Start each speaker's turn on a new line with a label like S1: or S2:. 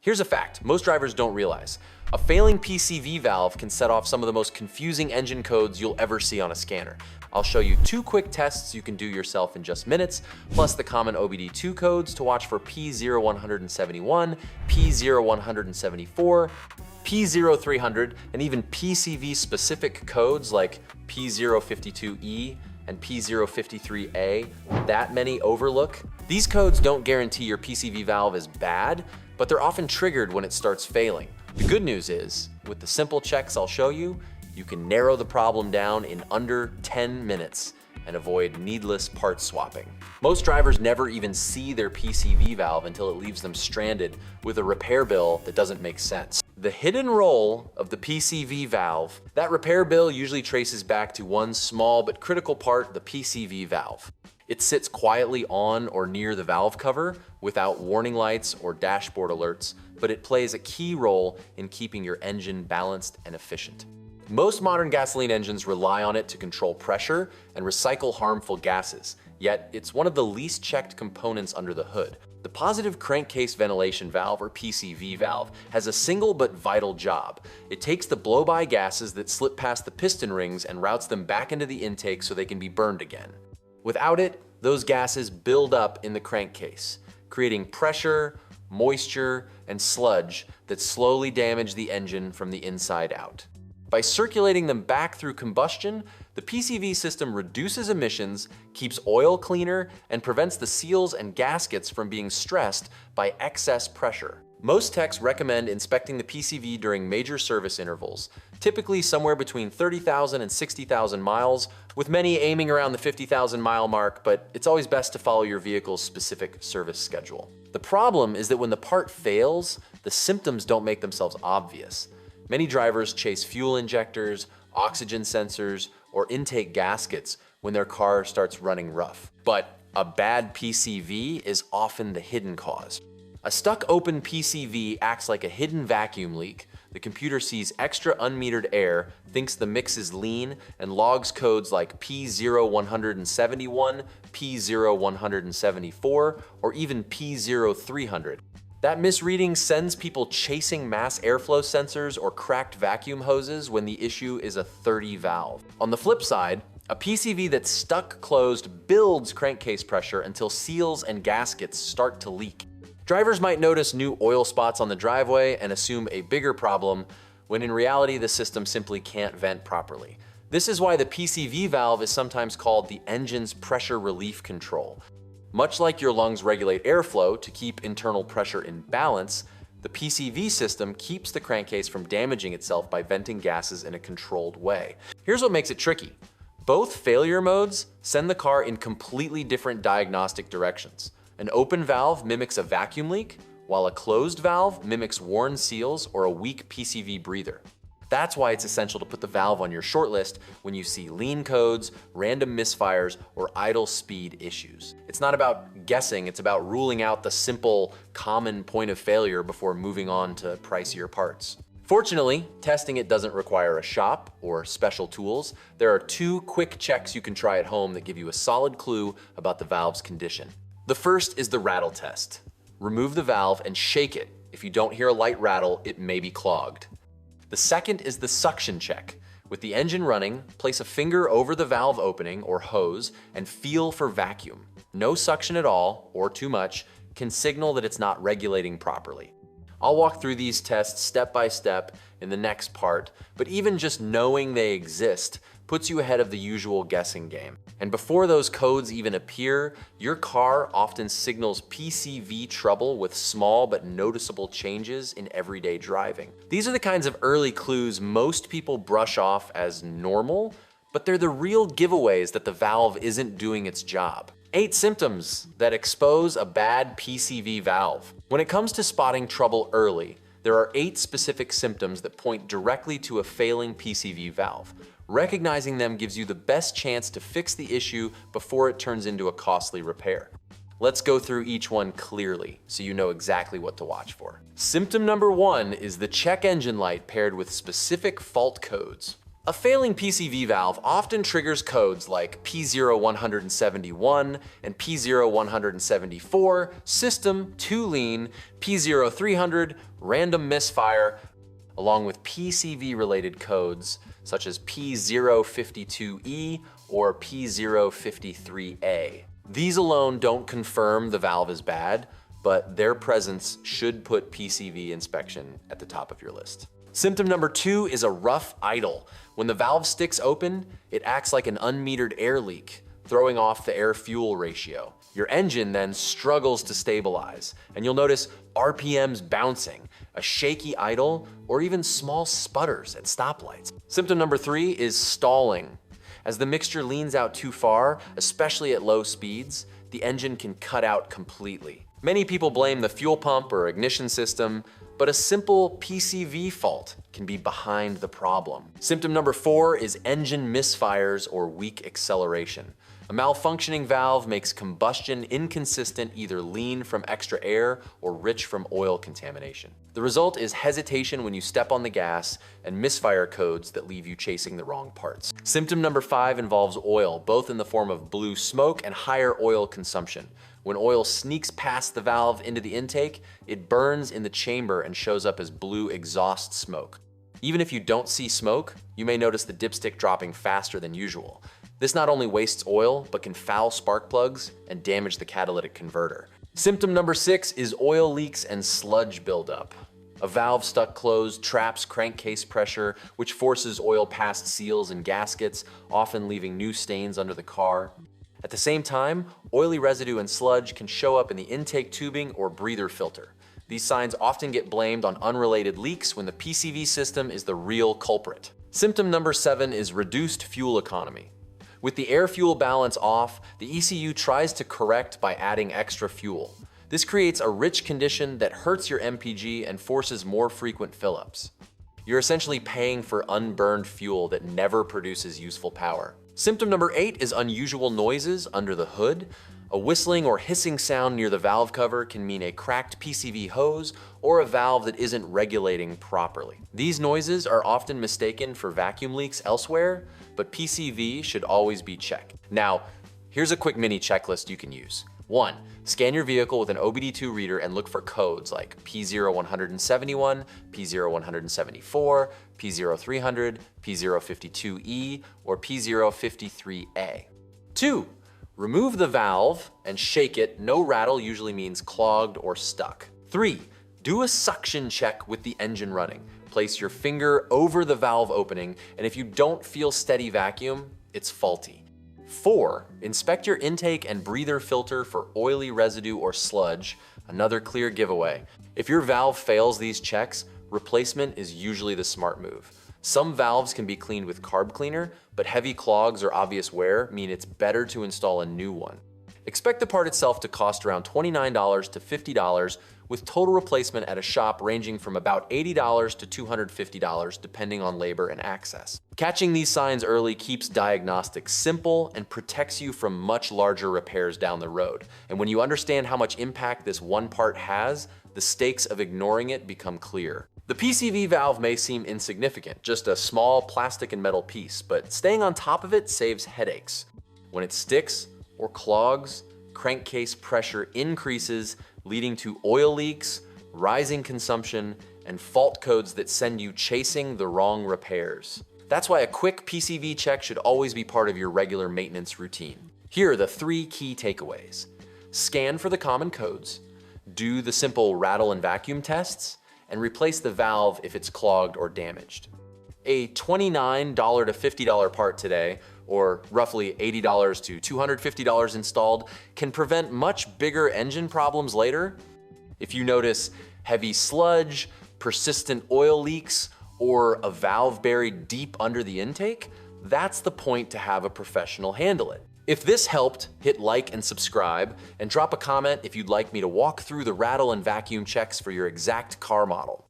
S1: Here's a fact most drivers don't realize. A failing PCV valve can set off some of the most confusing engine codes you'll ever see on a scanner. I'll show you 2 quick tests you can do yourself in just minutes, plus the common OBD-II codes to watch for P0171, P0174, P0300, and even PCV-specific codes like P052E and P053A. That many overlook? These codes don't guarantee your PCV valve is bad, but they're often triggered when it starts failing. The good news is, with the simple checks I'll show you, you can narrow the problem down in under 10 minutes and avoid needless part swapping. Most drivers never even see their PCV valve until it leaves them stranded with a repair bill that doesn't make sense. The hidden role of the PCV valve, that repair bill usually traces back to one small but critical part, the PCV valve. It sits quietly on or near the valve cover without warning lights or dashboard alerts, but it plays a key role in keeping your engine balanced and efficient. Most modern gasoline engines rely on it to control pressure and recycle harmful gases, yet it's one of the least checked components under the hood. The positive crankcase ventilation valve, or PCV valve, has a single but vital job. It takes the blow-by gases that slip past the piston rings and routes them back into the intake so they can be burned again. Without it, those gases build up in the crankcase, creating pressure, moisture, and sludge that slowly damage the engine from the inside out. By circulating them back through combustion, the PCV system reduces emissions, keeps oil cleaner, and prevents the seals and gaskets from being stressed by excess pressure. Most techs recommend inspecting the PCV during major service intervals, typically somewhere between 30,000 and 60,000 miles, with many aiming around the 50,000 mile mark, but it's always best to follow your vehicle's specific service schedule. The problem is that when the part fails, the symptoms don't make themselves obvious. Many drivers chase fuel injectors, oxygen sensors, or intake gaskets when their car starts running rough. But a bad PCV is often the hidden cause. A stuck open PCV acts like a hidden vacuum leak. The computer sees extra unmetered air, thinks the mix is lean, and logs codes like P0171, P0174, or even P0300. That misreading sends people chasing mass airflow sensors or cracked vacuum hoses when the issue is a 30 valve. On the flip side, a PCV that's stuck closed builds crankcase pressure until seals and gaskets start to leak. Drivers might notice new oil spots on the driveway and assume a bigger problem, when in reality the system simply can't vent properly. This is why the PCV valve is sometimes called the engine's pressure relief control. Much like your lungs regulate airflow to keep internal pressure in balance, the PCV system keeps the crankcase from damaging itself by venting gases in a controlled way. Here's what makes it tricky. Both failure modes send the car in completely different diagnostic directions. An open valve mimics a vacuum leak, while a closed valve mimics worn seals or a weak PCV breather. That's why it's essential to put the valve on your shortlist when you see lean codes, random misfires, or idle speed issues. It's not about guessing, it's about ruling out the simple, common point of failure before moving on to pricier parts. Fortunately, testing it doesn't require a shop or special tools. There are 2 quick checks you can try at home that give you a solid clue about the valve's condition. The first is the rattle test. Remove the valve and shake it. If you don't hear a light rattle, it may be clogged. The second is the suction check. With the engine running, place a finger over the valve opening or hose and feel for vacuum. No suction at all, or too much, can signal that it's not regulating properly. I'll walk through these tests step by step in the next part, but even just knowing they exist puts you ahead of the usual guessing game. And before those codes even appear, your car often signals PCV trouble with small but noticeable changes in everyday driving. These are the kinds of early clues most people brush off as normal, but they're the real giveaways that the valve isn't doing its job. 8 symptoms that expose a bad PCV valve. When it comes to spotting trouble early, there are 8 specific symptoms that point directly to a failing PCV valve. Recognizing them gives you the best chance to fix the issue before it turns into a costly repair. Let's go through each one clearly so you know exactly what to watch for. Symptom number 1 is the check engine light paired with specific fault codes. A failing PCV valve often triggers codes like P0171 and P0174, system, too lean, P0300, random misfire, along with PCV-related codes such as P052E or P053A. These alone don't confirm the valve is bad, but their presence should put PCV inspection at the top of your list. Symptom number 2 is a rough idle. When the valve sticks open, it acts like an unmetered air leak, throwing off the air-fuel ratio. Your engine then struggles to stabilize, and you'll notice RPMs bouncing, a shaky idle, or even small sputters at stoplights. Symptom number 3 is stalling. As the mixture leans out too far, especially at low speeds, the engine can cut out completely. Many people blame the fuel pump or ignition system, but a simple PCV fault can be behind the problem. Symptom number 4 is engine misfires or weak acceleration. A malfunctioning valve makes combustion inconsistent, either lean from extra air or rich from oil contamination. The result is hesitation when you step on the gas and misfire codes that leave you chasing the wrong parts. Symptom number 5 involves oil, both in the form of blue smoke and higher oil consumption. When oil sneaks past the valve into the intake, it burns in the chamber and shows up as blue exhaust smoke. Even if you don't see smoke, you may notice the dipstick dropping faster than usual. This not only wastes oil, but can foul spark plugs and damage the catalytic converter. Symptom number 6 is oil leaks and sludge buildup. A valve stuck closed traps crankcase pressure, which forces oil past seals and gaskets, often leaving new stains under the car. At the same time, oily residue and sludge can show up in the intake tubing or breather filter. These signs often get blamed on unrelated leaks when the PCV system is the real culprit. Symptom number 7 is reduced fuel economy. With the air-fuel balance off, the ECU tries to correct by adding extra fuel. This creates a rich condition that hurts your MPG and forces more frequent fill-ups. You're essentially paying for unburned fuel that never produces useful power. Symptom number 8 is unusual noises under the hood. A whistling or hissing sound near the valve cover can mean a cracked PCV hose or a valve that isn't regulating properly. These noises are often mistaken for vacuum leaks elsewhere, but PCV should always be checked. Now, here's a quick mini checklist you can use. 1. Scan your vehicle with an OBD-II reader and look for codes like P0171, P0174, P0300, P052E, or P053A. 2. Remove the valve and shake it. No rattle usually means clogged or stuck. 3. Do a suction check with the engine running. Place your finger over the valve opening, and if you don't feel steady vacuum, it's faulty. 4. Inspect your intake and breather filter for oily residue or sludge, another clear giveaway. If your valve fails these checks, replacement is usually the smart move. Some valves can be cleaned with carb cleaner, but heavy clogs or obvious wear mean it's better to install a new one. Expect the part itself to cost around $29 to $50, with total replacement at a shop ranging from about $80 to $250 depending on labor and access. Catching these signs early keeps diagnostics simple and protects you from much larger repairs down the road. And when you understand how much impact this one part has, the stakes of ignoring it become clear. The PCV valve may seem insignificant, just a small plastic and metal piece, but staying on top of it saves headaches. When it sticks or clogs, crankcase pressure increases, leading to oil leaks, rising consumption, and fault codes that send you chasing the wrong repairs. That's why a quick PCV check should always be part of your regular maintenance routine. Here are the 3 key takeaways. Scan for the common codes, do the simple rattle and vacuum tests, and replace the valve if it's clogged or damaged. A $29 to $50 part today, or roughly $80 to $250 installed, can prevent much bigger engine problems later. If you notice heavy sludge, persistent oil leaks, or a valve buried deep under the intake, that's the point to have a professional handle it. If this helped, hit like and subscribe, and drop a comment if you'd like me to walk through the rattle and vacuum checks for your exact car model.